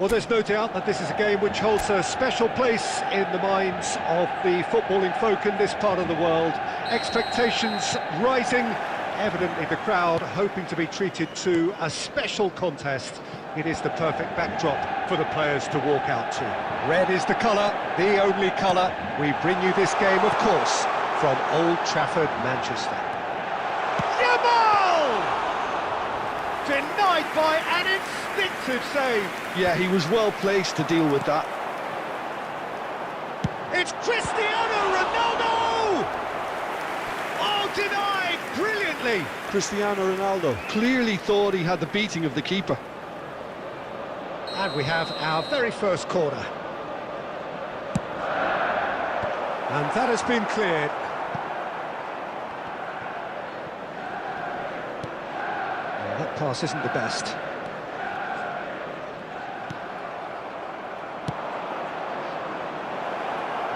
Well, there's no doubt that this is a game which holds a special place in the minds of the footballing folk in this part of the world. Expectations rising, evidently the crowd hoping to be treated to a special contest. It is the perfect backdrop for the players to walk out to. Red is the colour, the only colour. We bring you this game, of course, from Old Trafford, Manchester. Denied by an instinctive save. Yeah, he was well placed to deal with that. It's Cristiano Ronaldo! Oh, denied brilliantly. Cristiano Ronaldo clearly thought he had the beating of the keeper. And we have our very first corner. And that has been cleared. That pass isn't the best.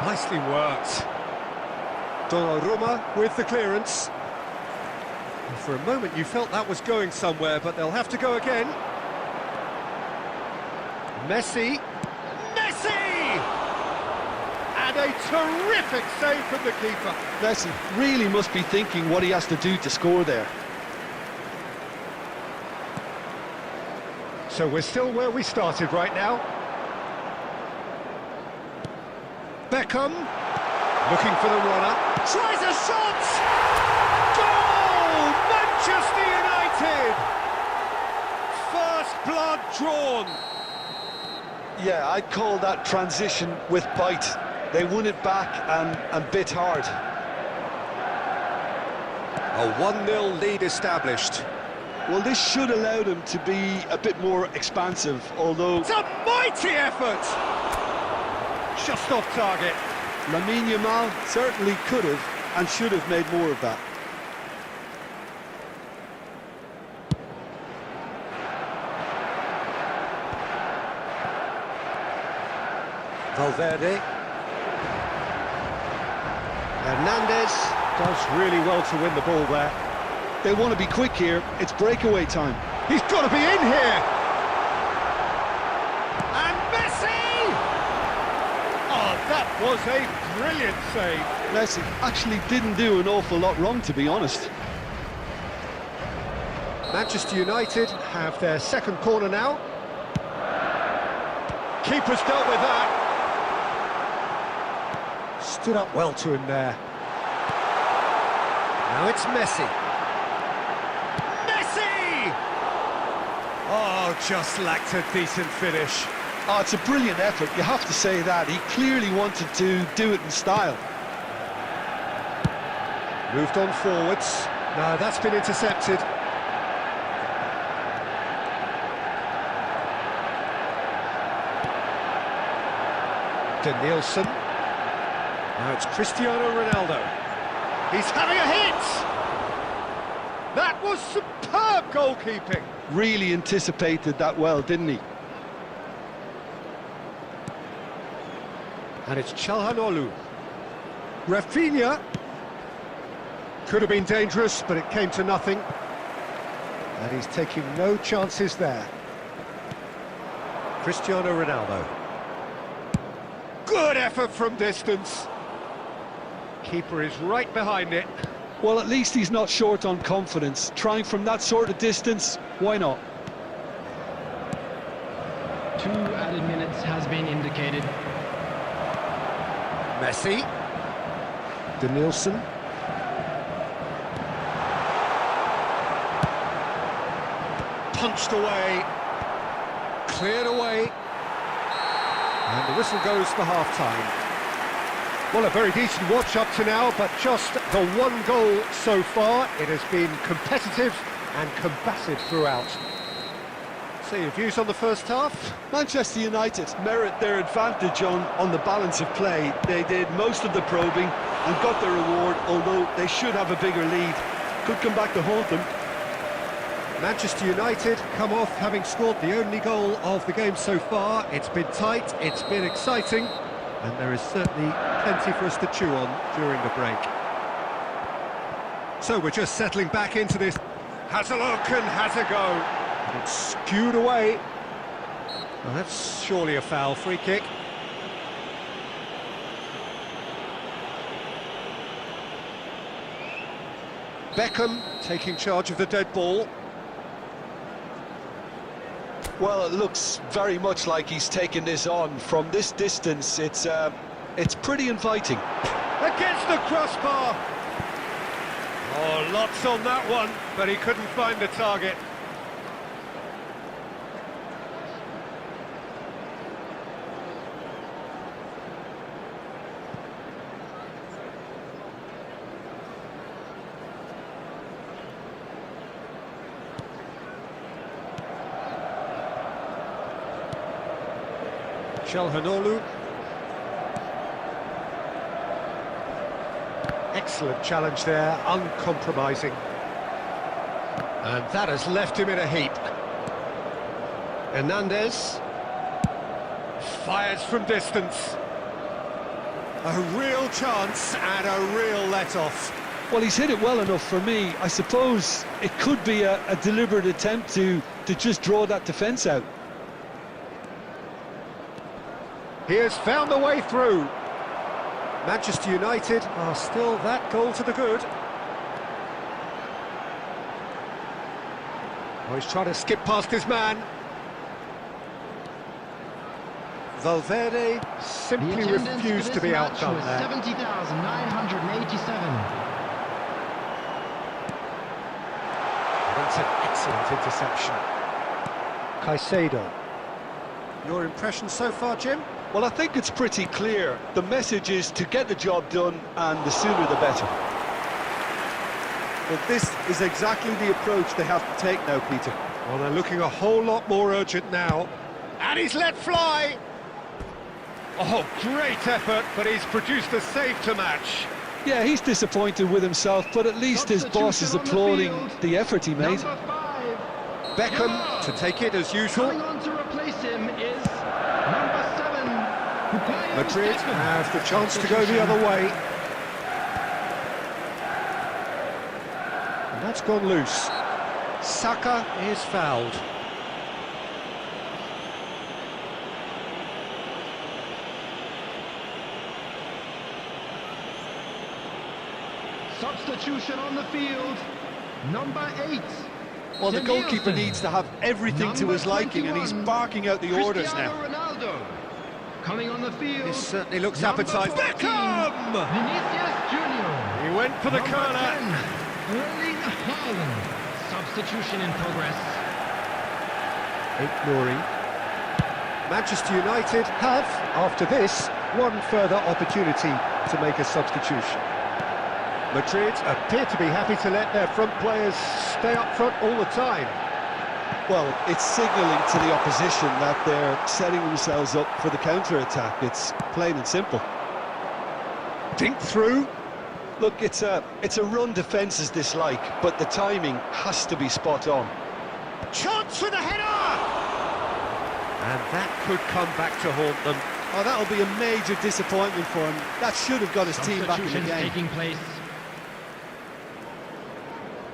Nicely worked. Donnarumma with the clearance. And for a moment you felt that was going somewhere, but they'll have to go again. Messi. Messi! And a terrific save from the keeper. Messi really must be thinking what he has to do to score there. So we're still where we started right now. Beckham, looking for the runner, tries a shot! Goal! Manchester United! First blood drawn. Yeah, I'd call that transition with bite. They won it back and bit hard. A 1-0 lead established. Well, this should allow them to be a bit more expansive, although... It's a mighty effort! Just off target. Lamine Yamal certainly could have and should have made more of that. Valverde. Hernandez does really well to win the ball there. They want to be quick here. It's breakaway time. He's got to be in here! And Messi! Oh, that was a brilliant save. Messi actually didn't do an awful lot wrong, to be honest. Manchester United have their second corner now. Keeper's dealt with that. Stood up well to him there. Now it's Messi. Oh, just lacked a decent finish. Oh, it's a brilliant effort, you have to say that. He clearly wanted to do it in style. Moved on forwards. No, that's been intercepted. Danielson. Now it's Cristiano Ronaldo. He's having a hit! That was superb goalkeeping. Really anticipated that well, didn't he? And it's Çalhanoğlu. Rafinha. Could have been dangerous, but it came to nothing. And he's taking no chances there. Cristiano Ronaldo. Good effort from distance. Keeper is right behind it. Well, at least he's not short on confidence. Trying from that sort of distance, why not? 2 added minutes has been indicated. Messi. Danielson. Punched away. Cleared away. And the whistle goes for half-time. Well, a very decent watch up to now, but just the one goal so far. It has been competitive and combative throughout. So your views on the first half? Manchester United merit their advantage on the balance of play. They did most of the probing and got their reward, although they should have a bigger lead. Could come back to haunt them. Manchester United come off having scored the only goal of the game so far. It's been tight, it's been exciting, and there is certainly plenty for us to chew on during the break. So we're just settling back into this. Has a look and has a go. It's skewed away. Well, that's surely a foul. Free kick. Beckham taking charge of the dead ball. Well, it looks very much like he's taken this on. From this distance, it's pretty inviting. Against the crossbar. Oh, lots on that one, but he couldn't find the target. Çalhanoğlu. Excellent challenge there, uncompromising. And that has left him in a heap. Hernandez fires from distance. A real chance and a real let-off. Well, he's hit it well enough for me. I suppose it could be a deliberate attempt to just draw that defence out. He has found the way through. Manchester United are still that goal to the good. Oh, he's trying to skip past his man. Valverde simply refused to be outdone there. 70,987. That's an excellent interception. Caicedo. Your impression so far, Jim? Well, I think it's pretty clear. The message is to get the job done, and the sooner the better. Well, this is exactly the approach they have to take now, Peter. Well, they're looking a whole lot more urgent now. And he's let fly! Oh, great effort, but he's produced a save to match. Yeah, he's disappointed with himself, but at least his boss is applauding the effort he made. Number 5. Beckham to take it as usual. Coming on to replace him is number 7. Madrid have the chance to go the other way. And that's gone loose. Saka is fouled. Substitution on the field. Number 8. Well, the goalkeeper needs to have everything to his liking, and he's barking out the orders now. Ronaldo. Coming on the field. This certainly looks appetizing. Beckham! Vinicius Junior. He went for the corner. Erling Haaland. Substitution in progress. Ignoring. Manchester United have, after this, one further opportunity to make a substitution. Madrid appear to be happy to let their front players stay up front all the time. Well, it's signalling to the opposition that they're setting themselves up for the counter-attack. It's plain and simple. Dink through. Look, it's a run defence is dislike, but the timing has to be spot on. Chance for the header! And that could come back to haunt them. Oh, that'll be a major disappointment for him. That should have got his team back in the Substitutions game. taking place.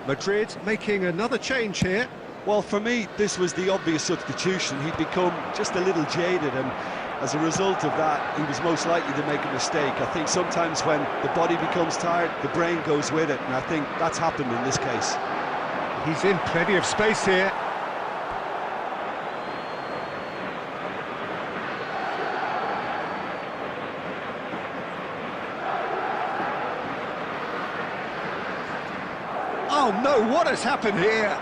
Madrid making another change here. Well, for me, this was the obvious substitution. He'd become just a little jaded, and as a result of that, he was most likely to make a mistake. I think sometimes when the body becomes tired, the brain goes with it, and I think that's happened in this case. He's in plenty of space here. Oh no, what has happened here?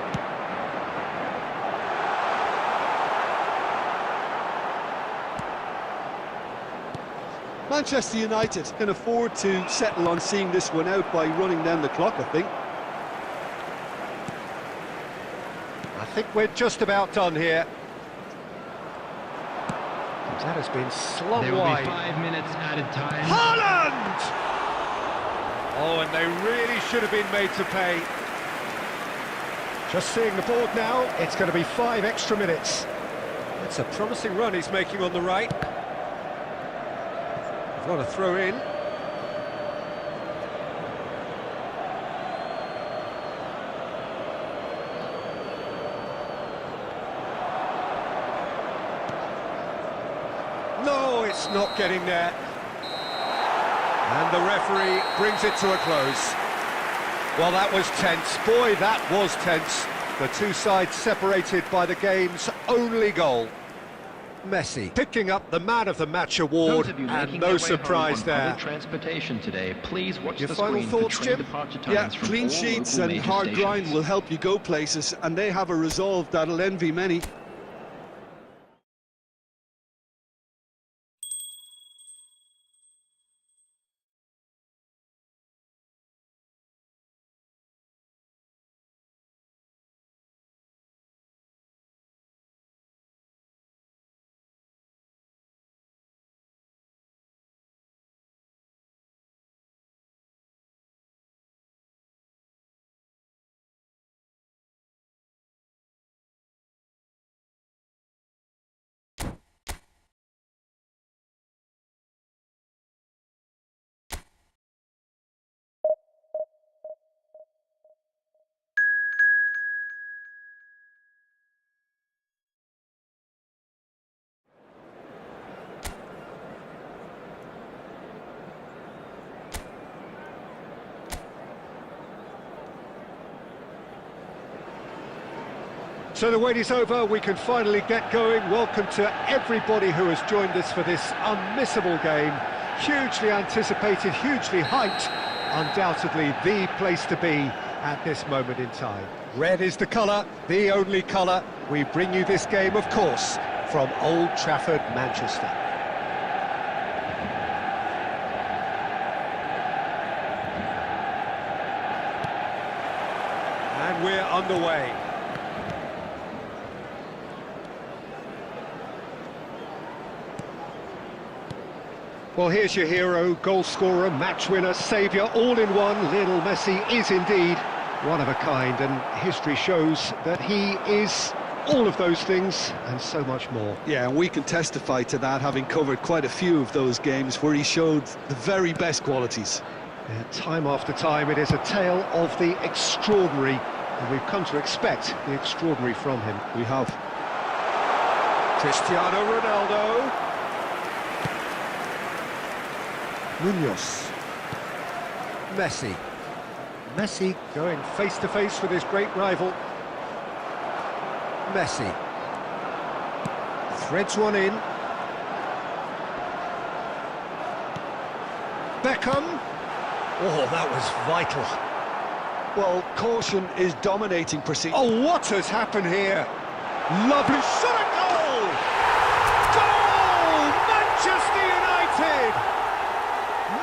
Manchester United can afford to settle on seeing this one out by running down the clock, I think. I think we're just about done here. That has been slung There will wide. be 5 minutes added time. Haaland! Oh, and they really should have been made to pay. Just seeing the board now, it's going to be 5 extra minutes. It's a promising run he's making on the right. They've got a throw in. No, it's not getting there. And the referee brings it to a close. Well, that was tense. Boy, that was tense. The two sides separated by the game's only goal. Messi picking up the Man of the Match award, and no surprise there. Transportation today. Please watch Your the final screen thoughts, for train Jim? departure Yeah, times from clean all sheets local and major hard stations. grind will help you go places, and they have a resolve that'll envy many. So the wait is over, we can finally get going. Welcome to everybody who has joined us for this unmissable game. Hugely anticipated, hugely hyped. Undoubtedly the place to be at this moment in time. Red is the colour, the only colour. We bring you this game, of course, from Old Trafford, Manchester. And we're underway. Well, here's your hero, goal scorer, match winner, saviour, all in one. Lionel Messi is indeed one of a kind, and history shows that he is all of those things and so much more. Yeah, and we can testify to that, having covered quite a few of those games where he showed the very best qualities. Yeah, time after time, it is a tale of the extraordinary, and we've come to expect the extraordinary from him. We have. Cristiano Ronaldo. Munoz. Messi. Messi going face-to-face with his great rival. Messi. Threads one in. Beckham. Oh, that was vital. Well, caution is dominating proceedings. Oh, what has happened here? Lovely shot at goal! Goal! Manchester United!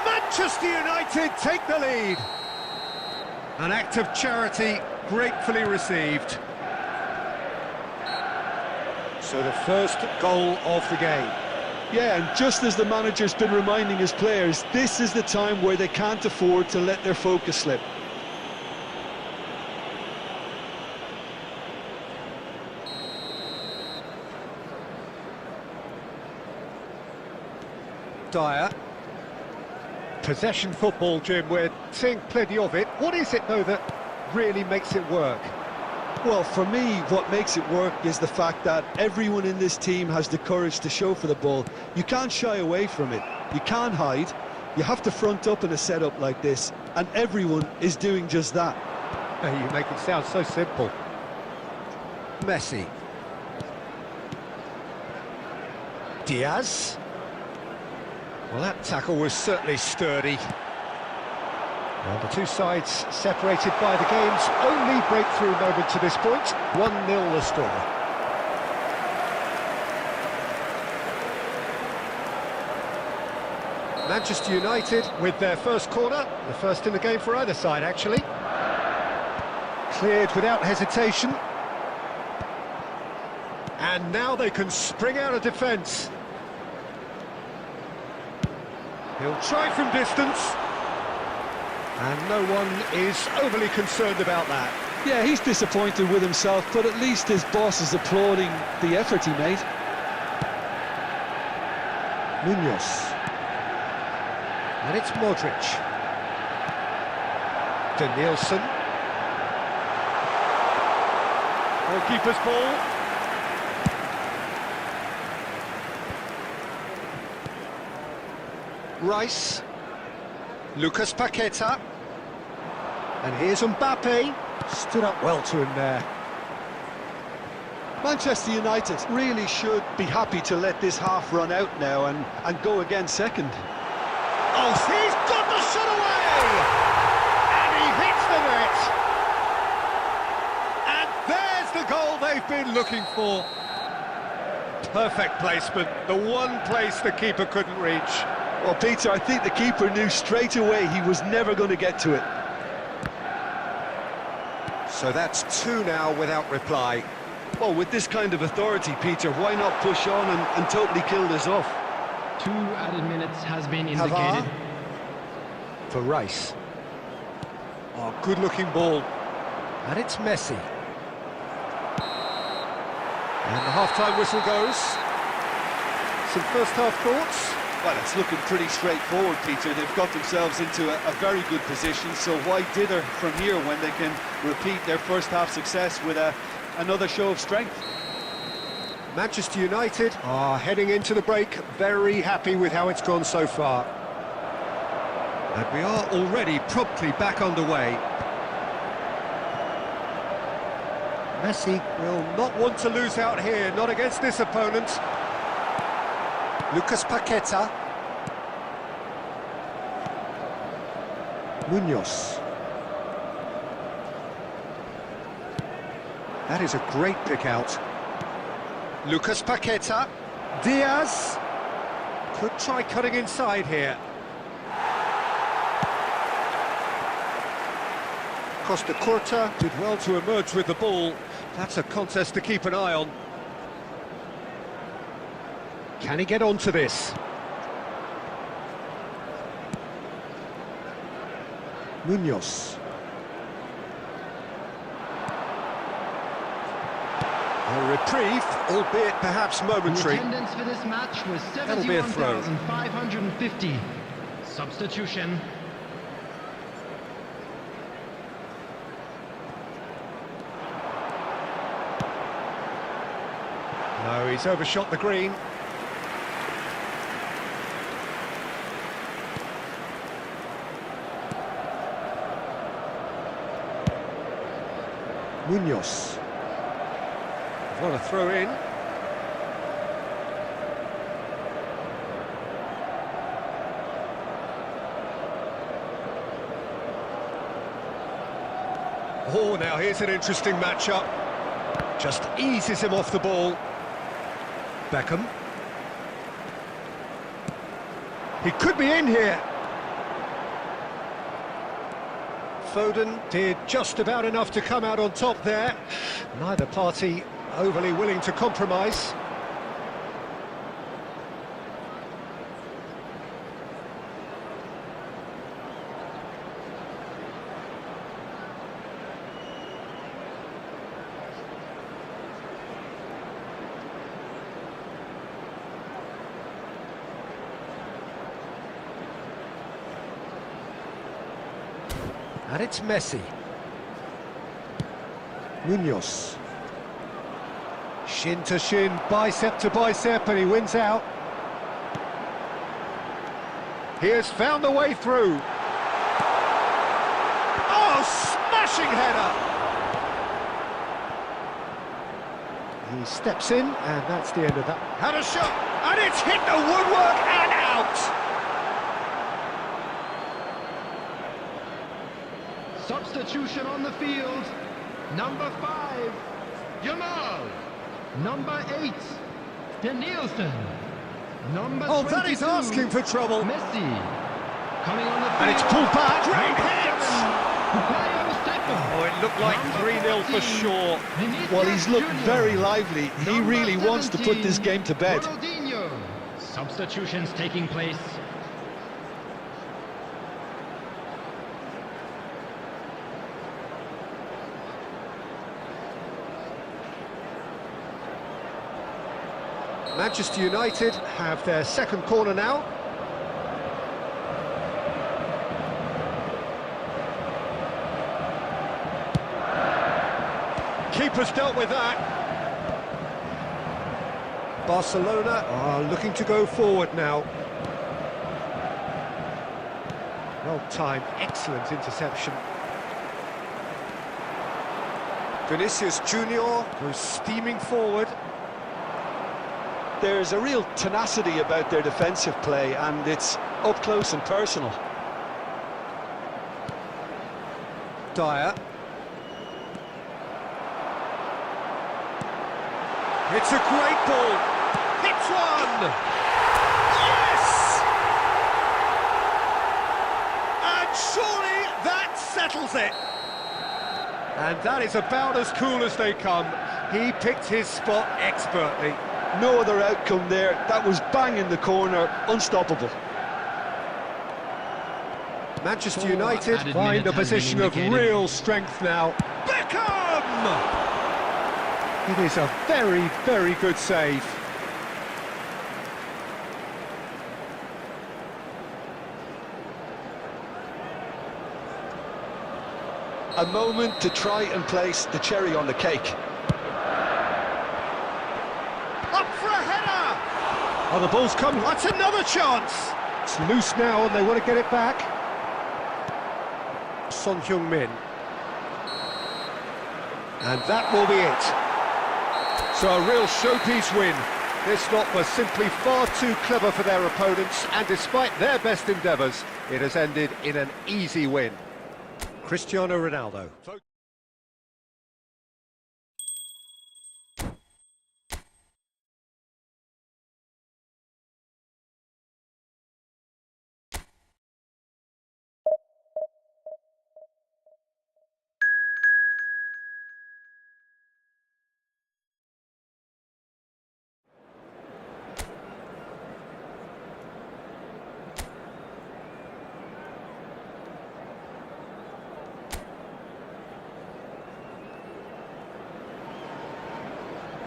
Manchester United take the lead. An act of charity gratefully received. So the first goal of the game. Yeah, and just as the manager's been reminding his players, this is the time where they can't afford to let their focus slip. Dyer. Possession football, Jim, we're seeing plenty of it. What is it, though, that really makes it work? Well, for me, what makes it work is the fact that everyone in this team has the courage to show for the ball. You can't shy away from it. You can't hide. You have to front up in a setup like this, and everyone is doing just that. You make it sound so simple. Messi. Diaz. Well, that tackle was certainly sturdy. Well, the two sides separated by the game's only breakthrough moment to this point. 1-0 the score. Manchester United with their first corner, the first in the game for either side, actually. Cleared without hesitation. And now they can spring out of defence. He'll try from distance. And no one is overly concerned about that. Yeah, he's disappointed with himself, but at least his boss is applauding the effort he made. Munoz. And it's Modric. Danielson. Goalkeeper's ball. Rice. Lucas Paqueta. And here's Mbappe. Stood up well to him there. Manchester United really should be happy to let this half run out now and go again second. Oh, he's got the shot away! And he hits the net! And there's the goal they've been looking for. Perfect placement, the one place the keeper couldn't reach. Well, Peter, I think the keeper knew straight away he was never going to get to it. So that's two now without reply. Well, with this kind of authority, Peter, why not push on and totally kill this off? 2 added minutes has been indicated. For Rice. Oh, good-looking ball. And it's Messi. And the half-time whistle goes. Some first-half thoughts? Well, it's looking pretty straightforward, Peter. They've got themselves into a very good position, so why dither from here when they can repeat their first-half success with another show of strength? Manchester United are heading into the break very happy with how it's gone so far. And we are already promptly back underway. Messi will not want to lose out here, not against this opponent. Lucas Paqueta. Munoz. That is a great pick out. Lucas Paqueta. Diaz. Could try cutting inside here. Costa Curta did well to emerge with the ball. That's a contest to keep an eye on. Can he get onto this? Munoz. A reprieve, albeit perhaps momentary. The attendance for this match was That'll be a throw. 71,550. Substitution. No, he's overshot the green. Munoz. What a throw in. Oh, now here's an interesting matchup. Just eases him off the ball. Beckham. He could be in here. Foden did just about enough to come out on top there. Neither party overly willing to compromise. And it's Messi. Munoz. Shin to shin, bicep to bicep, and he wins out. He has found the way through. Oh, smashing header! He steps in, and that's the end of that. Had a shot, and it's hit the woodwork and out! Substitution on the field. Number 5, Jamal. Number 8, Danielson. Number Oh, 22, that is asking for trouble. Messi. Coming on the field. And it's pulled back. Great hit! Oh, it looked like 3-0 for sure. Well, he's looked very lively. He really wants to put this game to bed. Ronaldinho. Substitutions taking place. Manchester United have their second corner now. Keeper's dealt with that. Barcelona are looking to go forward now. Well-timed, excellent interception. Vinicius Junior goes steaming forward. There's a real tenacity about their defensive play, and it's up close and personal. Dyer. It's a great ball. Hits one! Yes! And surely that settles it. And that is about as cool as they come. He picked his spot expertly. No other outcome there. That was bang in the corner, unstoppable. Manchester United find a position of real strength now. Beckham! It is a very, very good save. A moment to try and place the cherry on the cake. Up for a header! Oh, the ball's come. That's another chance. It's loose now and they want to get it back. Son Heung-min. And that will be it. So a real showpiece win. This lot was simply far too clever for their opponents, and despite their best endeavours, it has ended in an easy win. Cristiano Ronaldo.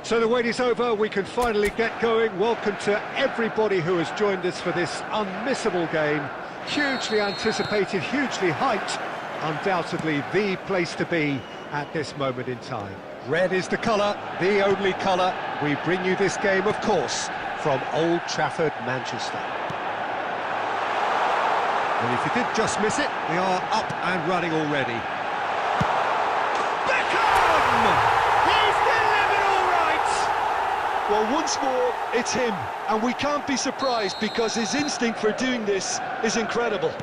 So the wait is over, we can finally get going. Welcome to everybody who has joined us for this unmissable game. Hugely anticipated, hugely hyped. Undoubtedly the place to be at this moment in time. Red is the colour, the only colour. We bring you this game, of course, from Old Trafford, Manchester. And if you did just miss it, we are up and running already. Well, once more, it's him, and we can't be surprised because his instinct for doing this is incredible.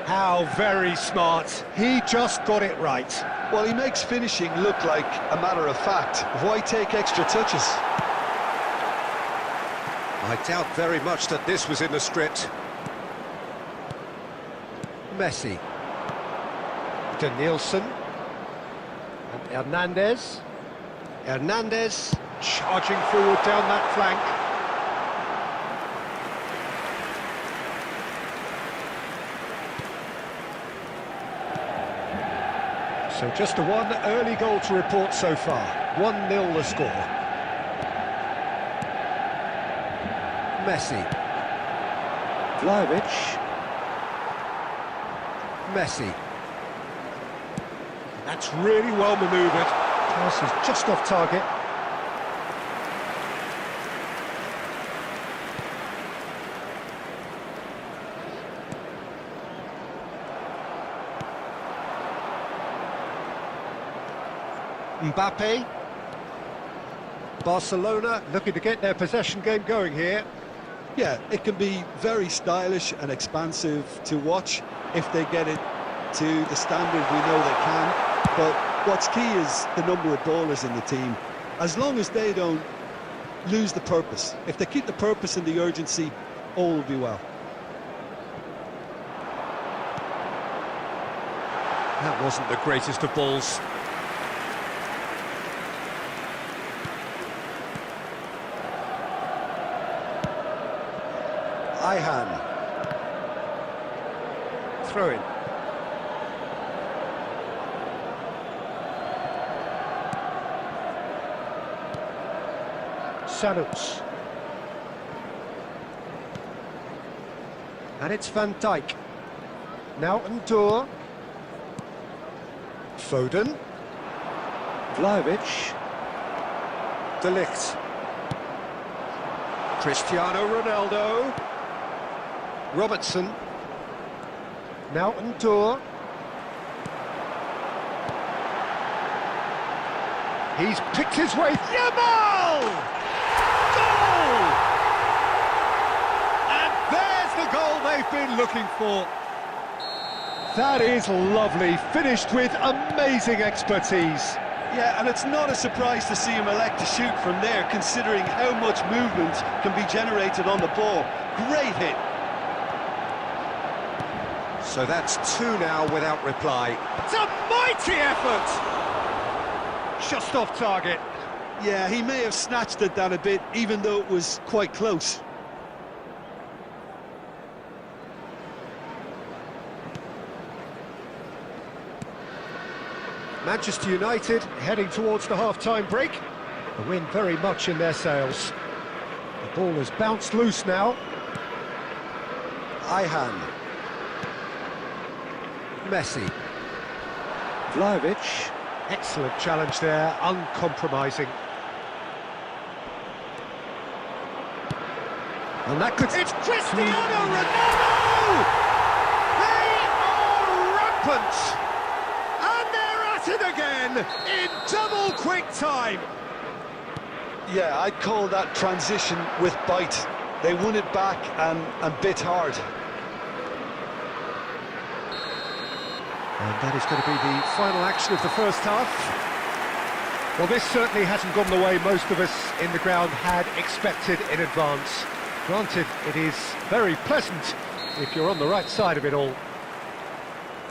How very smart. He just got it right. Well, he makes finishing look like a matter of fact. Why take extra touches? I doubt very much that this was in the script. Messi. Danielson. And Hernandez. Hernandez charging forward down that flank. So just a one early goal to report so far. 1-0 the score. Messi. Vlahovic. Messi. That's really well manoeuvred. Pass is just off target. Mbappe. Barcelona looking to get their possession game going here. Yeah, it can be very stylish and expansive to watch if they get it to the standard we know they can. But what's key is the number of ballers in the team. As long as they don't lose the purpose, if they keep the purpose and the urgency, all will be well. That wasn't the greatest of balls. Ayhan. Throw in. Sanuts. And it's Van Dijk. Now Ndour. Foden. Vlahovic. De Ligt. Cristiano Ronaldo. Robertson. Now Ndour. He's picked his way. Yamal! Goal! And there's the goal they've been looking for. That is lovely, finished with amazing expertise. Yeah, and it's not a surprise to see him elect to shoot from there, considering how much movement can be generated on the ball. Great hit. So that's two now without reply. It's a mighty effort! Just off target. Yeah, he may have snatched it down a bit, even though it was quite close. Manchester United heading towards the half-time break. The wind very much in their sails. The ball has bounced loose now. Ayhan. Messi. Vlahovic. Excellent challenge there, uncompromising. And that could... It's Cristiano Ronaldo! They are rampant! It again in double quick time. Yeah, I'd call that transition with bite. They won it back and bit hard. And that is going to be the final action of the first half. Well, this certainly hasn't gone the way most of us in the ground had expected in advance. Granted, it is very pleasant if you're on the right side of it all.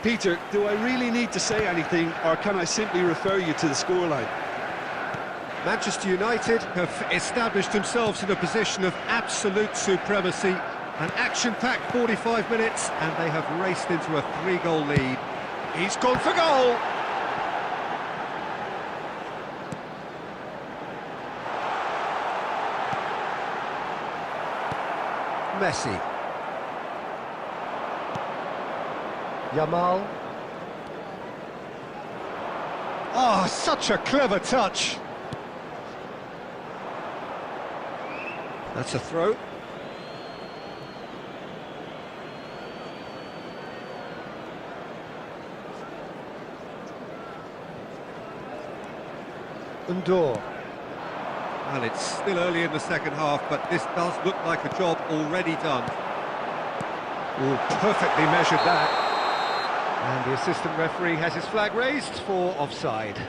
Peter, do I really need to say anything, or can I simply refer you to the scoreline? Manchester United have established themselves in a position of absolute supremacy. An action-packed 45 minutes, and they have raced into a 3-goal lead. He's gone for goal! Messi. Yamal. Oh, such a clever touch. That's a throw. Ndour. Well, it's still early in the second half, but this does look like a job already done. Oh, perfectly measured that. And the assistant referee has his flag raised for offside.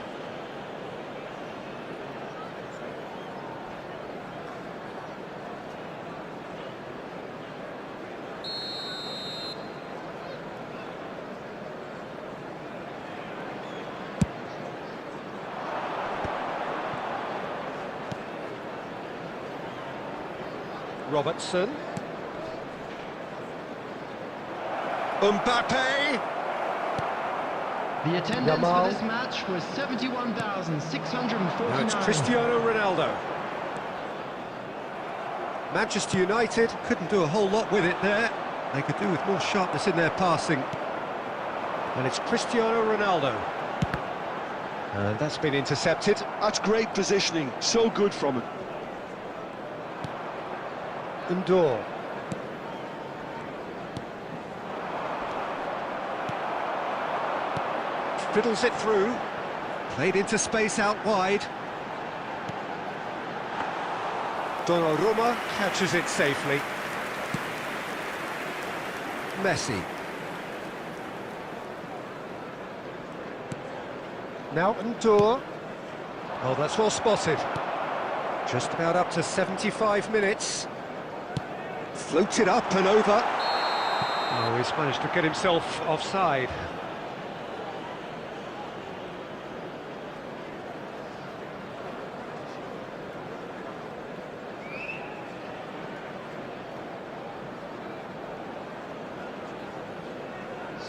Robertson. Mbappe. The attendance Yamal. for this match was 71,649. Now it's Cristiano Ronaldo. Manchester United couldn't do a whole lot with it there. They could do with more sharpness in their passing. And it's Cristiano Ronaldo. And that's been intercepted. That's great positioning, so good from him. Ndour. Fiddles it through. Played into space out wide. Donnarumma catches it safely. Messi. Now Ndour. Oh, that's well spotted. Just about up to 75 minutes. Floated up and over. Oh, he's managed to get himself offside.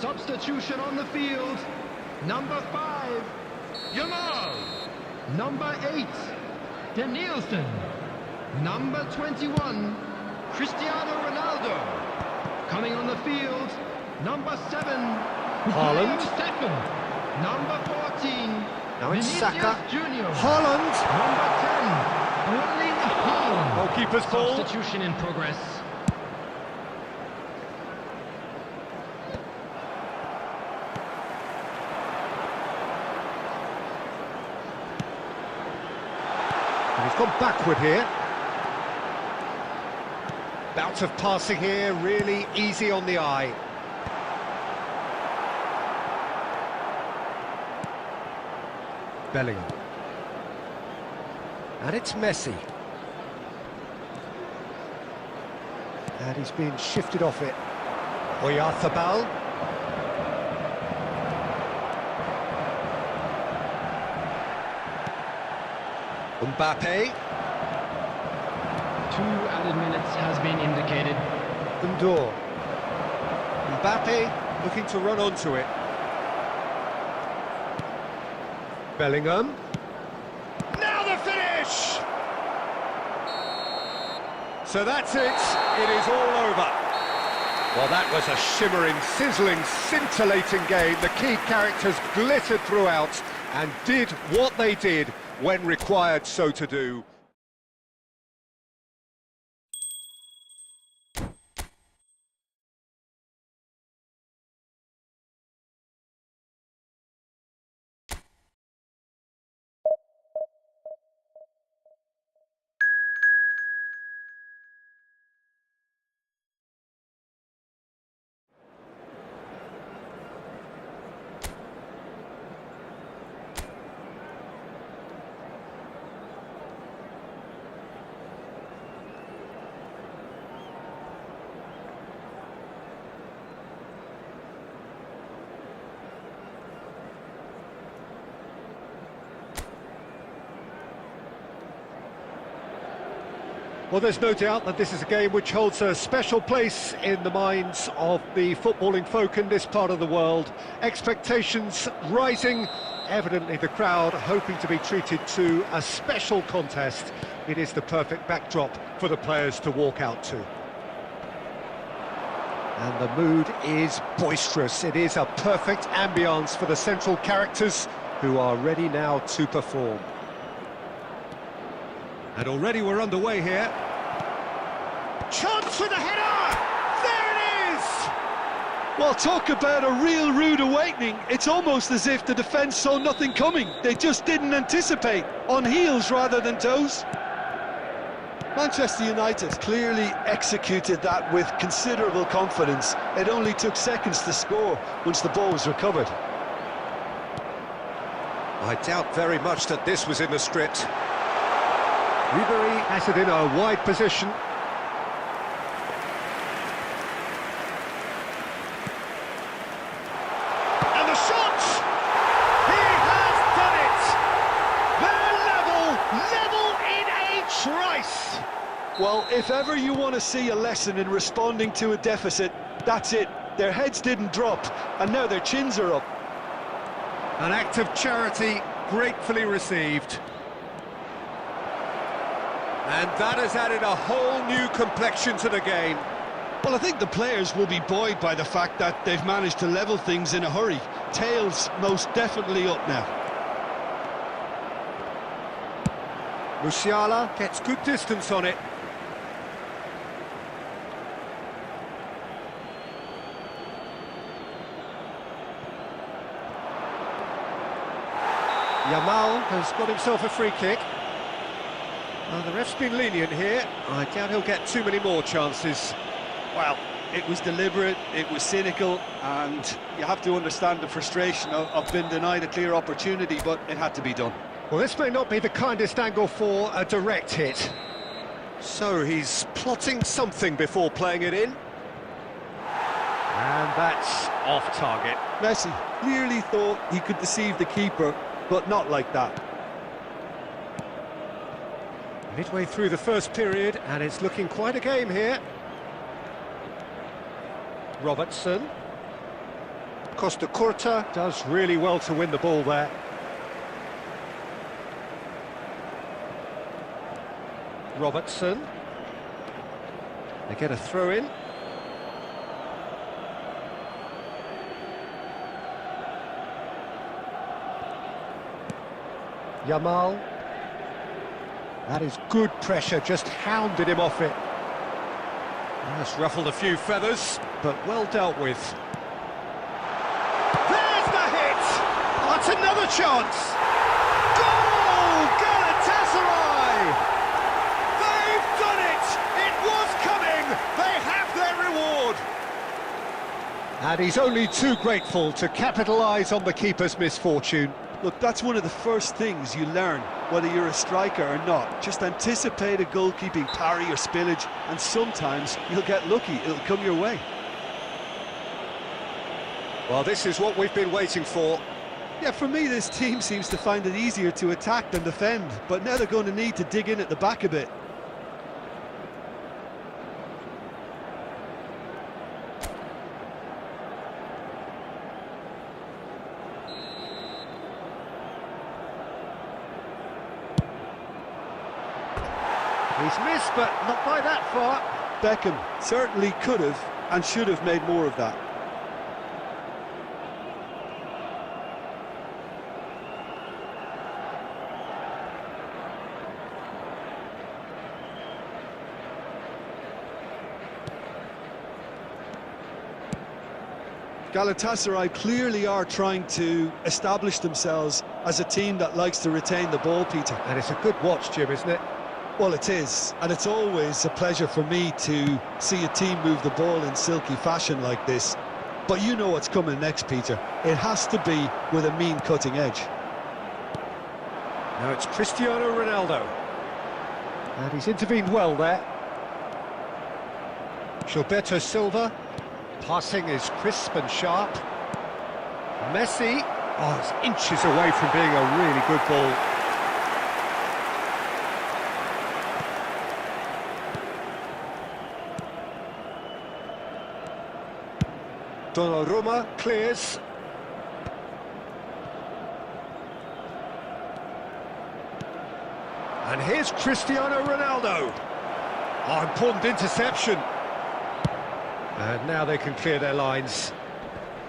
Substitution on the field. Number 5, Yamal. Number 8, Danielson. Number 21, Cristiano Ronaldo. Coming on the field, number 7, Haaland. Number 14, Now it's Vinicius Saka. Junior. Haaland. Number 10, Erling Haaland. Goalkeeper's ball. Substitution in progress. gone backward here. Bout of passing here, really easy on the eye. Bellingham. And it's Messi. And he's been shifted off it. Oyarzabal. Mbappe. 2 added minutes has been indicated. Ndor. Mbappe looking to run onto it. Bellingham. Now the finish! So that's it. It is all over. Well, that was a shimmering, sizzling, scintillating game. The key characters glittered throughout and did what they did when required so to do. Well, there's no doubt that this is a game which holds a special place in the minds of the footballing folk in this part of the world. Expectations rising, evidently the crowd hoping to be treated to a special contest. It is the perfect backdrop for the players to walk out to. And the mood is boisterous. It is a perfect ambience for the central characters who are ready now to perform. And already we're underway here. Chance for the header! There it is! Well, talk about a real rude awakening. It's almost as if the defence saw nothing coming. They just didn't anticipate. On heels rather than toes. Manchester United clearly executed that with considerable confidence. It only took seconds to score once the ball was recovered. I doubt very much that this was in the script. Ribery has it in a wide position. And the shot! He has done it! They're level in a trice! Well, if ever you want to see a lesson in responding to a deficit, that's it. Their heads didn't drop, and now their chins are up. An act of charity gratefully received. And that has added a whole new complexion to the game. Well, I think the players will be buoyed by the fact that they've managed to level things in a hurry. Tails most definitely up now. Musiala gets good distance on it. Yamal has got himself a free kick. The ref's been lenient here. I doubt he'll get too many more chances. Well, it was deliberate, it was cynical, and you have to understand the frustration of being denied a clear opportunity, but it had to be done. Well, this may not be the kindest angle for a direct hit. So he's plotting something before playing it in. And that's off target. Messi clearly thought he could deceive the keeper, but not like that. Midway through the first period, and it's looking quite a game here. Robertson. Costa Curta does really well to win the ball there. Robertson. They get a throw in. Yamal. That is good pressure, just hounded him off it. That's ruffled a few feathers, but well dealt with. There's the hit! That's another chance! Goal! Galatasaray! And he's only too grateful to capitalise on the keeper's misfortune. Look, that's one of the first things you learn, whether you're a striker or not. Just anticipate a goalkeeping parry or spillage, and sometimes you'll get lucky, it'll come your way. Well, this is what we've been waiting for. Yeah, for me, this team seems to find it easier to attack than defend, but now they're going to need to dig in at the back a bit. He's missed, but not by that far. Beckham certainly could have and should have made more of that. Galatasaray clearly are trying to establish themselves as a team that likes to retain the ball, Peter. And it's a good watch, Jim, isn't it? Well, it is, and it's always a pleasure for me to see a team move the ball in silky fashion like this. But you know what's coming next, Peter. It has to be with a mean cutting edge. Now it's Cristiano Ronaldo. And he's intervened well there. Gilberto Silva. Passing is crisp and sharp. Messi. Oh, it's inches away from being a really good ball. Donnarumma clears. And here's Cristiano Ronaldo. Oh, important interception. And now they can clear their lines.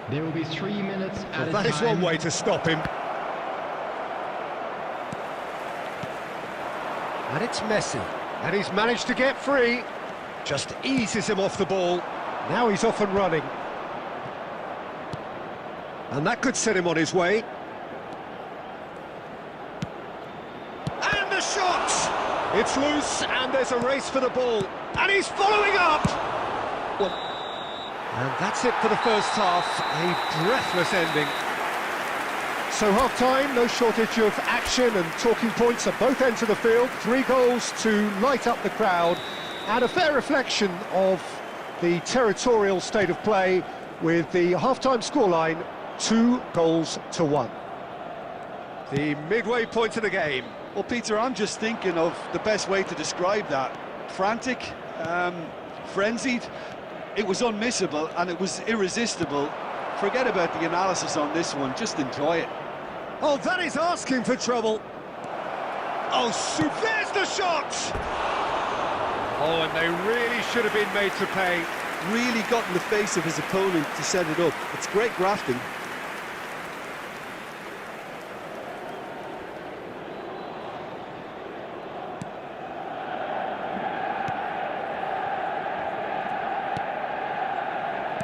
There will be 3 minutes at a time. That is one way to stop him. And it's Messi. And he's managed to get free. Just eases him off the ball. Now he's off and running. And that could set him on his way. And the shot! It's loose, and there's a race for the ball. And he's following up! Well, and that's it for the first half. A breathless ending. So half-time, no shortage of action and talking points at both ends of the field. 3 goals to light up the crowd. And a fair reflection of the territorial state of play with the half-time scoreline 2-1. The midway point of the game. Well, Peter, I'm just thinking of the best way to describe that. Frantic, frenzied. It was unmissable and it was irresistible. Forget about the analysis on this one, just enjoy it. Oh, that is asking for trouble. Oh, there's the shot! Oh, and they really should have been made to pay. Really got in the face of his opponent to set it up. It's great grafting.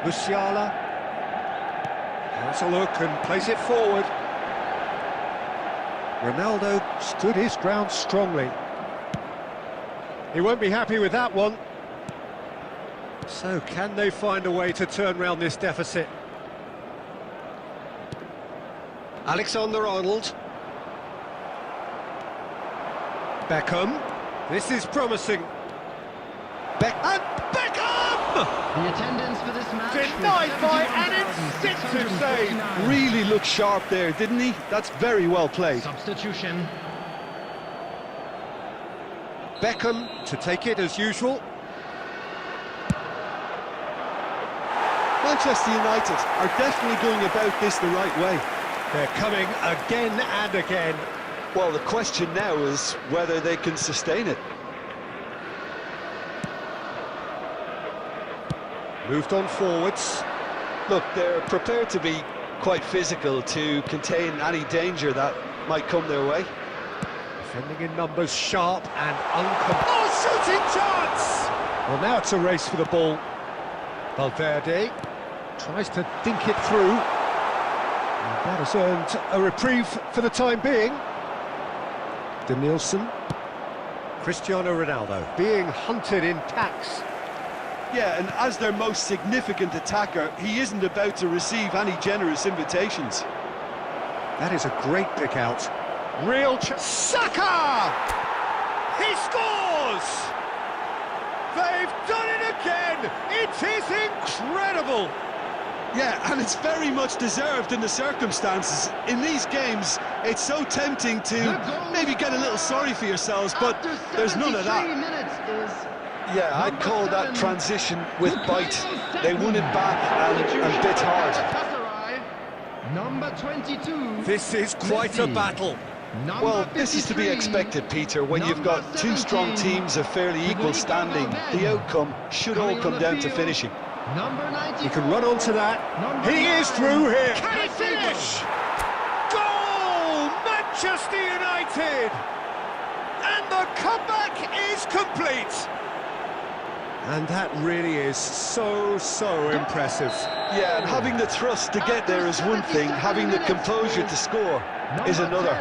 Musiala has a look and plays it forward. Ronaldo stood his ground strongly. He won't be happy with that one. So can they find a way to turn round this deficit? Alexander-Arnold. Beckham. This is promising. And Beckham! The attendance for this match Denied by an instinctive save. Really looked sharp there, didn't he? That's very well played. Substitution. Beckham to take it as usual. Manchester United are definitely going about this the right way. They're coming again and again. Well, the question now is whether they can sustain it. Moved on forwards. Look, they're prepared to be quite physical to contain any danger that might come their way. Defending in numbers, sharp and Oh, shooting chance! Well, now it's a race for the ball. Valverde tries to dink it through. And that has earned a reprieve for the time being. Denilson. Cristiano Ronaldo being hunted in packs. Yeah, and as their most significant attacker, he isn't about to receive any generous invitations. That is a great pick out. Real Saka! He scores! They've done it again! It is incredible! Yeah, and it's very much deserved in the circumstances. In these games, it's so tempting to maybe get a little sorry for yourselves, but there's none of that. Yeah, I'd call that transition with bite. They won it back and bit hard. Number 22. This is quite a battle. Well, this is to be expected, Peter. When you've got two strong teams of fairly equal standing, the outcome should all come down to finishing. Number 90. He can run onto that. He is through here. Can he finish? Goal! Manchester United! And the comeback is complete. And that really is so impressive. Yeah, and having the thrust to get there is one thing, having the composure to score is another.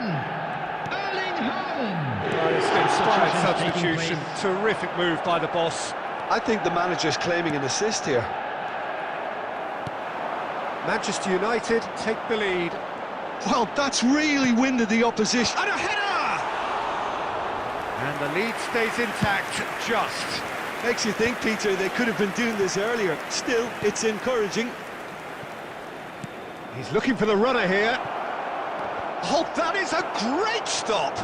It's an inspired substitution. Terrific move by the boss. I think the manager's claiming an assist here. Manchester United take the lead. Well, that's really winded the opposition. And a header! And the lead stays intact, just. Makes you think, Peter, they could have been doing this earlier. Still, it's encouraging. He's looking for the runner here. Oh, that is a great stop!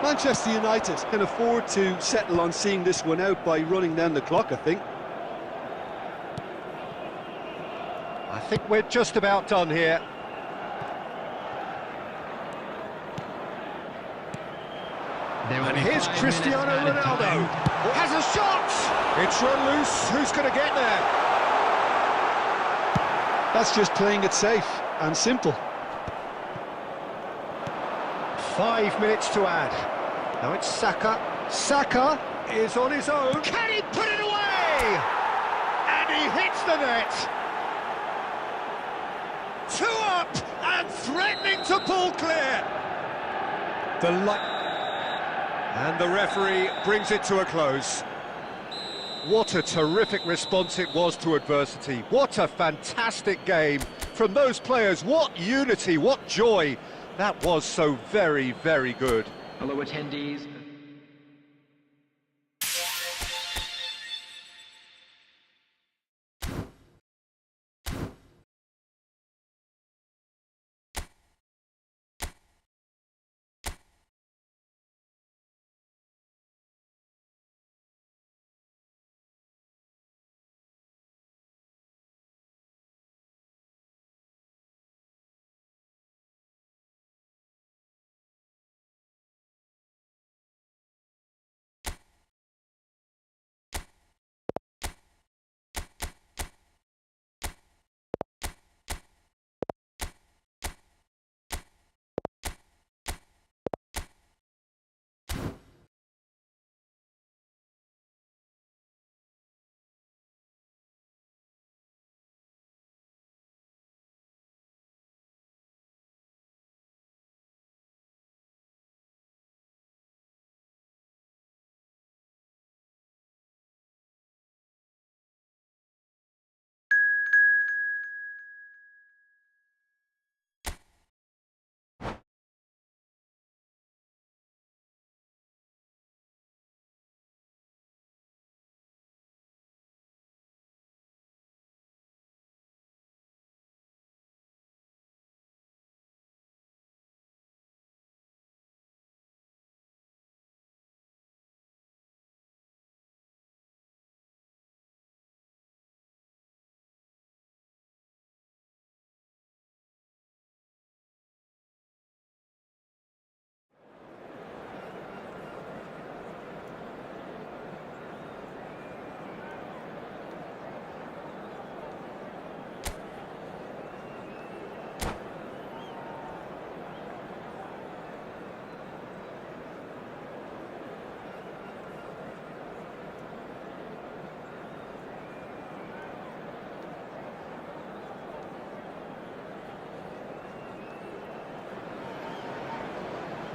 Manchester United can afford to settle on seeing this one out by running down the clock, I think. I think we're just about done here. And here's Cristiano Ronaldo. Has a shot! It's run loose. Who's going to get there? That's just playing it safe and simple. 5 minutes to add. Now it's Saka. Saka is on his own. Can he put it away? And he hits the net. 2 up and threatening to pull clear. And the referee brings it to a close. What a terrific response it was to adversity. What a fantastic game from those players. What unity, what joy. That was so very good. Hello, attendees.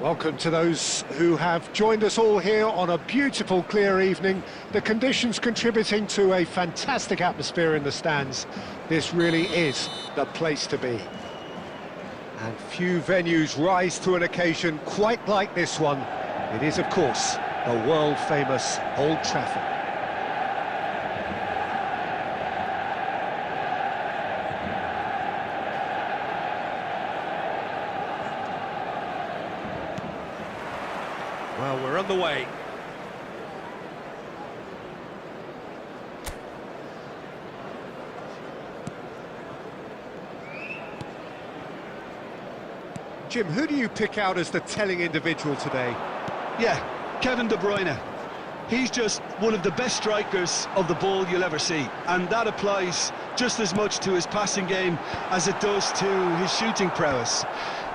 Welcome to those who have joined us all here on a beautiful, clear evening. The conditions contributing to a fantastic atmosphere in the stands. This really is the place to be. And few venues rise to an occasion quite like this one. It is, of course, the world-famous Old Trafford. Well, we're on the way. Jim, who do you pick out as the telling individual today? Yeah, Kevin De Bruyne. He's just one of the best strikers of the ball you'll ever see, and that applies just as much to his passing game as it does to his shooting prowess.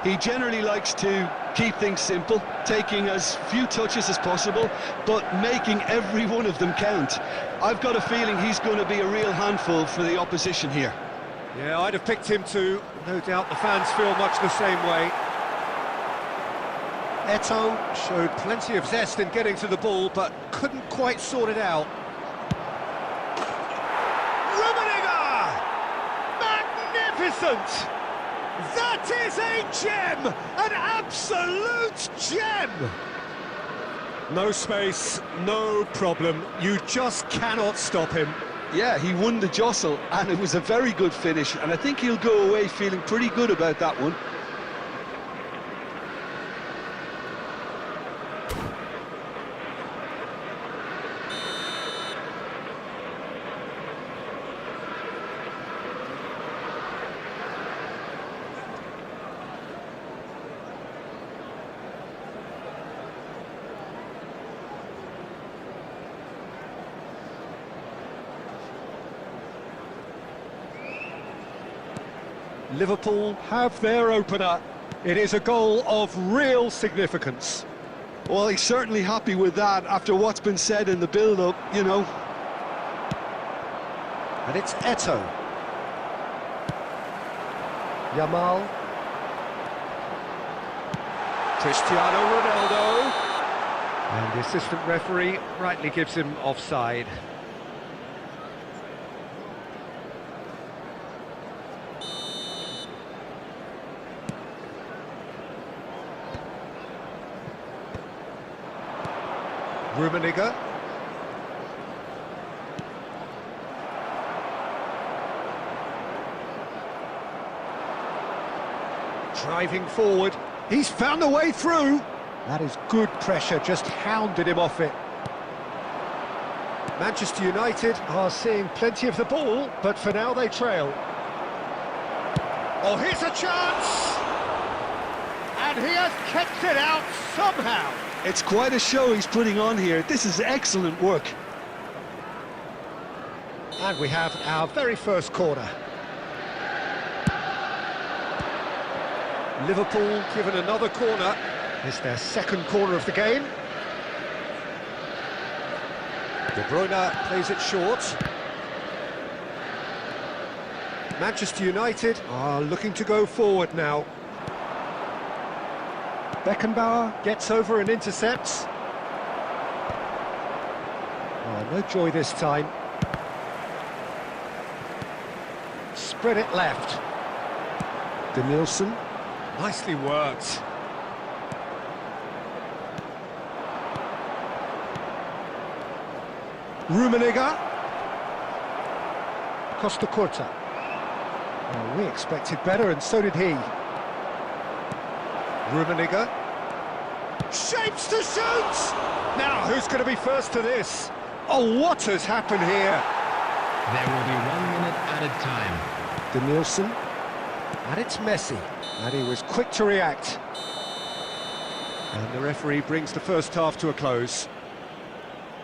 He generally likes to keep things simple, taking as few touches as possible, but making every one of them count. I've got a feeling he's going to be a real handful for the opposition here. Yeah, I'd have picked him too. No doubt the fans feel much the same way. Eto'o showed plenty of zest in getting to the ball, but couldn't quite sort it out. Rummenigge! Magnificent! That is a gem! An absolute gem! No space, no problem. You just cannot stop him. Yeah, he won the jostle, and it was a very good finish, and I think he'll go away feeling pretty good about that one. Liverpool have their opener. It is a goal of real significance. Well, he's certainly happy with that after what's been said in the build-up, you know. And it's Eto'o. Yamal. Cristiano Ronaldo. And the assistant referee rightly gives him offside. Rummenigge. Driving forward. He's found a way through. That is good pressure, just hounded him off it. Manchester United are seeing plenty of the ball, but for now they trail. Oh, here's a chance! And he has kept it out somehow. It's quite a show he's putting on here. This is excellent work. And we have our very first corner. Liverpool given another corner. It's their second corner of the game. De Bruyne plays it short. Manchester United are looking to go forward now. Beckenbauer gets over and intercepts. Oh, no joy this time. Spread it left. Danielson. Nicely worked. Rummenigge. Costa Curta. Well, we expected better, and so did he. Rummenigge. Shapes to shoot! Now, who's going to be first to this? Oh, what has happened here? There will be 1 minute added time. Danielson. And it's Messi. And he was quick to react. And the referee brings the first half to a close.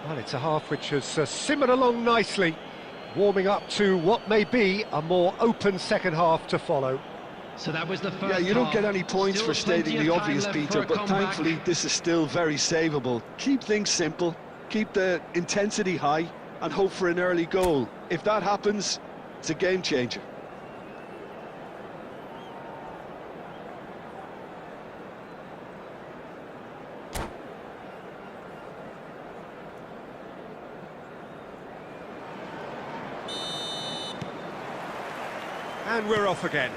Well, it's a half which has simmered along nicely, warming up to what may be a more open second half to follow. So that was the first Yeah, you don't half. get any points Still for stating plenty the of time obvious, left for Peter, a but comeback. thankfully this is still very savable. Keep things simple, keep the intensity high, and hope for an early goal. If that happens, it's a game changer. And we're off again.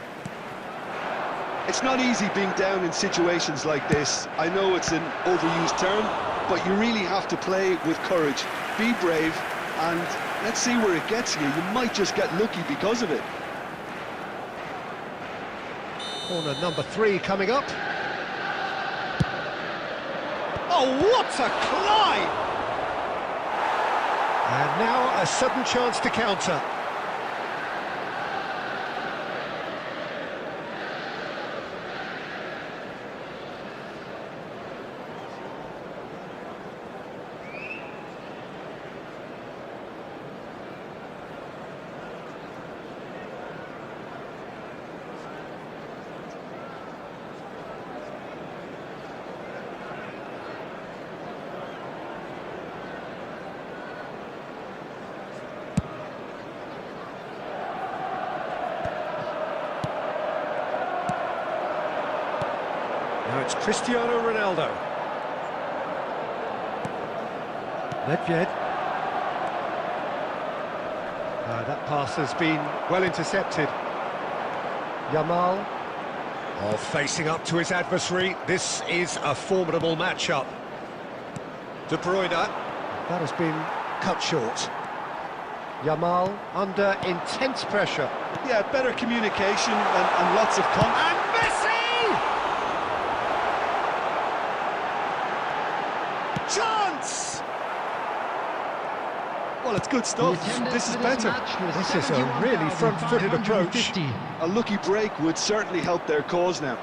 It's not easy being down in situations like this. I know it's an overused term, but you really have to play with courage. Be brave, and let's see where it gets you. You might just get lucky because of it. Corner number 3 coming up. Oh, what a climb! And now a sudden chance to counter. Now it's Cristiano Ronaldo. Nedved. That pass has been well intercepted. Yamal. Oh, facing up to his adversary. This is a formidable matchup. De Bruyne. That has been cut short. Yamal under intense pressure. Yeah, better communication and lots of And Messi! Chance! Well, it's good stuff. This is better. This is a really front-footed approach. A lucky break would certainly help their cause now.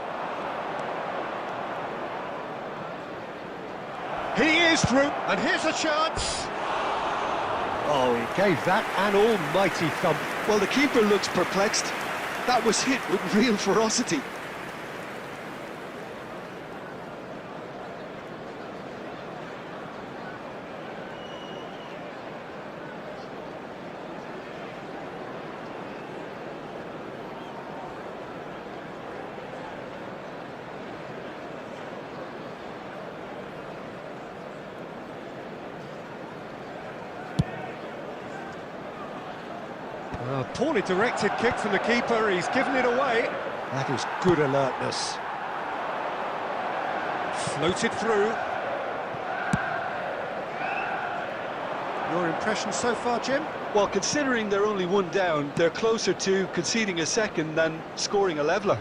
He is through, and here's a chance. Oh, he gave that an almighty thump. Well, the keeper looks perplexed. That was hit with real ferocity. A poorly directed kick from the keeper, he's given it away. That is good alertness. Floated through. Your impression so far, Jim? Well, considering they're only one down, they're closer to conceding a second than scoring a leveller.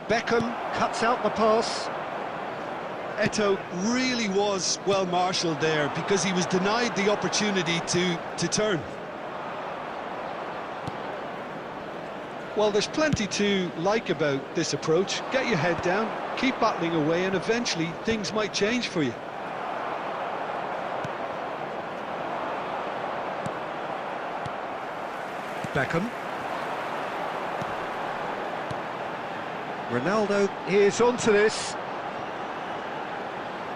Beckham cuts out the pass. Eto'o really was well marshalled there because he was denied the opportunity to turn. Well, there's plenty to like about this approach. Get your head down, keep battling away, and eventually things might change for you. Beckham. Ronaldo is onto this.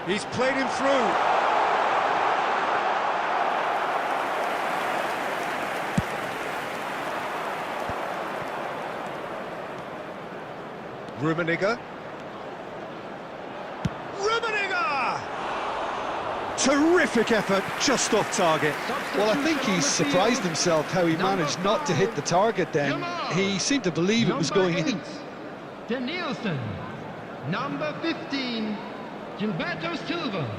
He's played him through. Rummenigge. Terrific effort, just off target. Well, I think he's surprised himself how he managed not to hit the target then. He seemed to believe it was going in. Danielson. Number 15, Gilberto Silva.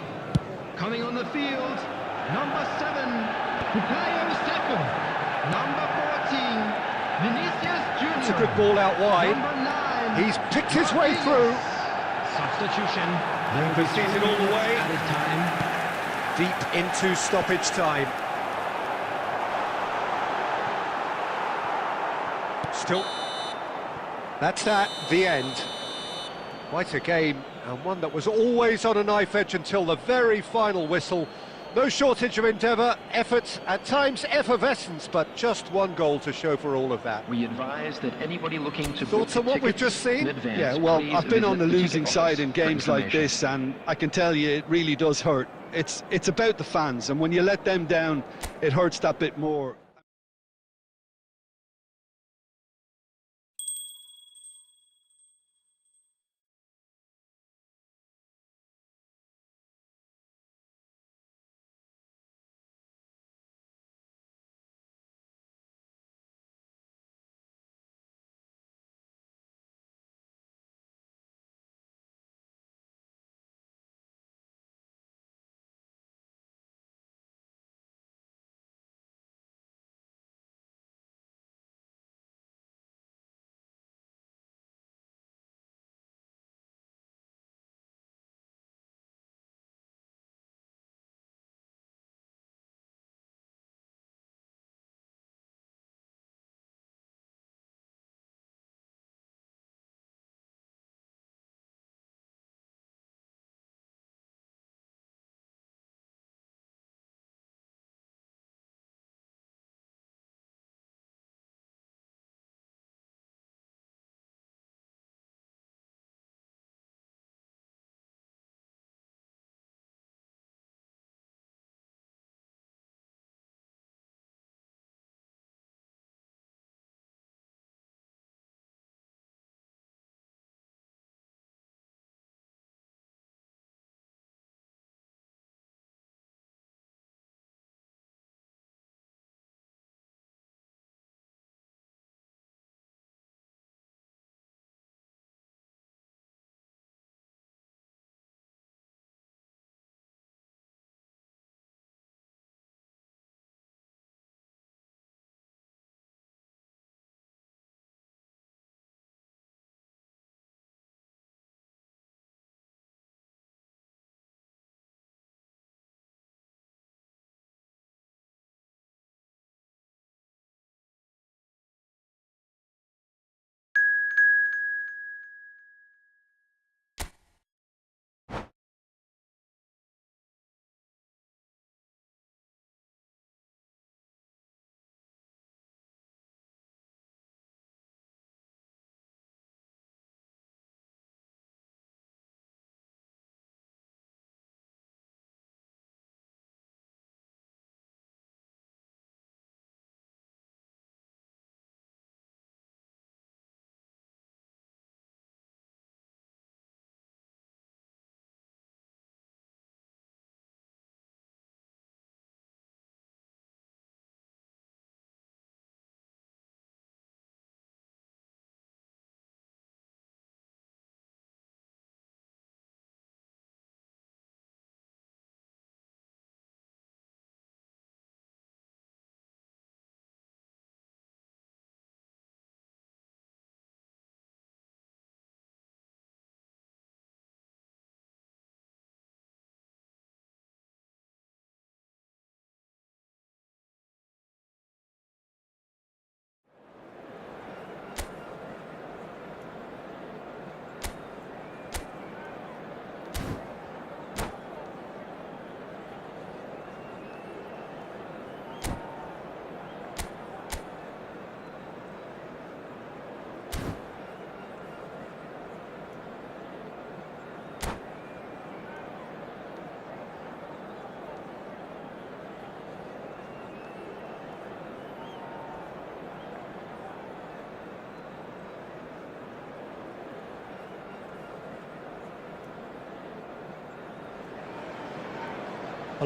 Coming on the field, number 7, Bukayo Saka. Number 14, Vinicius Junior. It's a good ball out wide. Number 9, He's picked his way through. Substitution. There will He be sees it 2 all the way. added time. Deep into stoppage time. Still, that's at the end. Quite a game, and one that was always on a knife edge until the very final whistle. No shortage of endeavour, effort, at times effervescence, but just one goal to show for all of that. We advise that anybody looking to Thoughts book on what we've tickets just seen? in advance, Yeah, well, please I've been on visit the ticket losing office side in for games like information. this, and I can tell you it really does hurt. It's about the fans, and when you let them down, it hurts that bit more.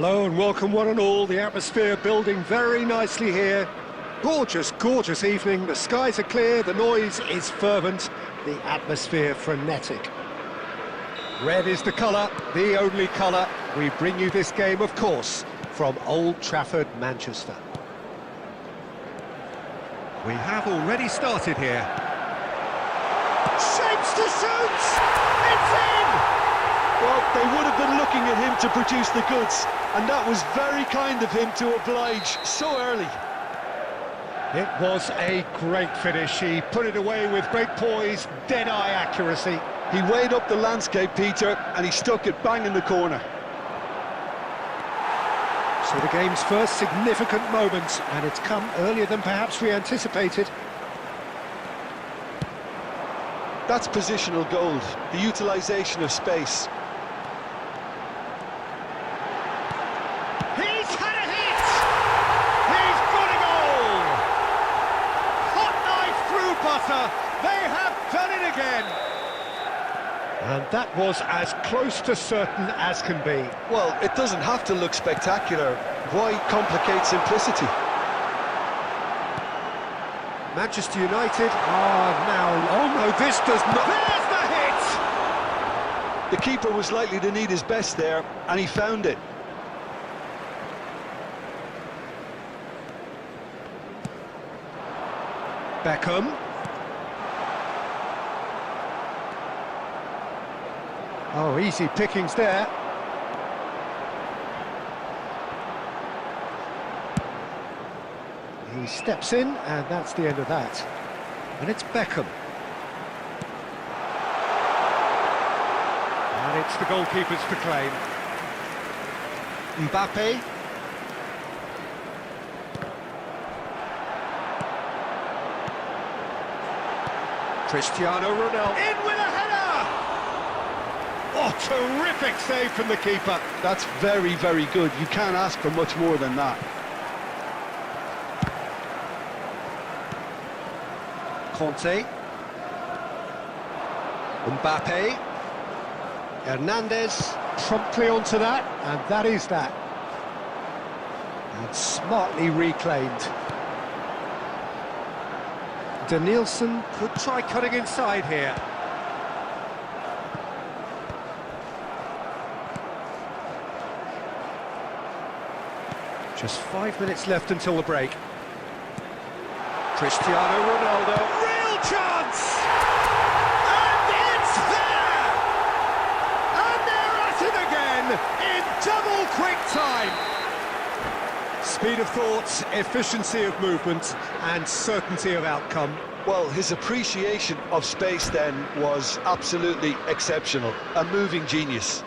Hello and welcome one and all. The atmosphere building very nicely here. Gorgeous, gorgeous evening. The skies are clear, the noise is fervent, the atmosphere frenetic. Red is the colour, the only colour. We bring you this game, of course, from Old Trafford, Manchester. We have already started here. Shapes to shoot! It's in! Well, they would have been looking at him to produce the goods, and that was very kind of him to oblige so early. It was a great finish. He put it away with great poise, dead-eye accuracy. He weighed up the landscape, Peter, and he stuck it bang in the corner. So the game's first significant moment, and it's come earlier than perhaps we anticipated. That's positional gold, the utilisation of space. He's had a hit! He's got a goal! Hot knife through butter, they have done it again! And that was as close to certain as can be. Well, it doesn't have to look spectacular. Why complicate simplicity? Manchester United are now... Oh no, this does not... There's the hit! The keeper was likely to need his best there, and he found it. Beckham. Oh, easy pickings there. He steps in, and that's the end of that. And it's Beckham. And it's the goalkeeper's to claim. Mbappe. Cristiano Ronaldo. In with a header! Oh, terrific save from the keeper. That's very, very good. You can't ask for much more than that. Conte. Mbappe. Hernandez promptly onto that, and that is that. And smartly reclaimed. Danielson could try cutting inside here. Just 5 minutes left until the break. Cristiano Ronaldo, real chance! And it's there! And they're at it again in double quick time! Speed of thought, efficiency of movement, and certainty of outcome. Well, his appreciation of space then was absolutely exceptional. A moving genius.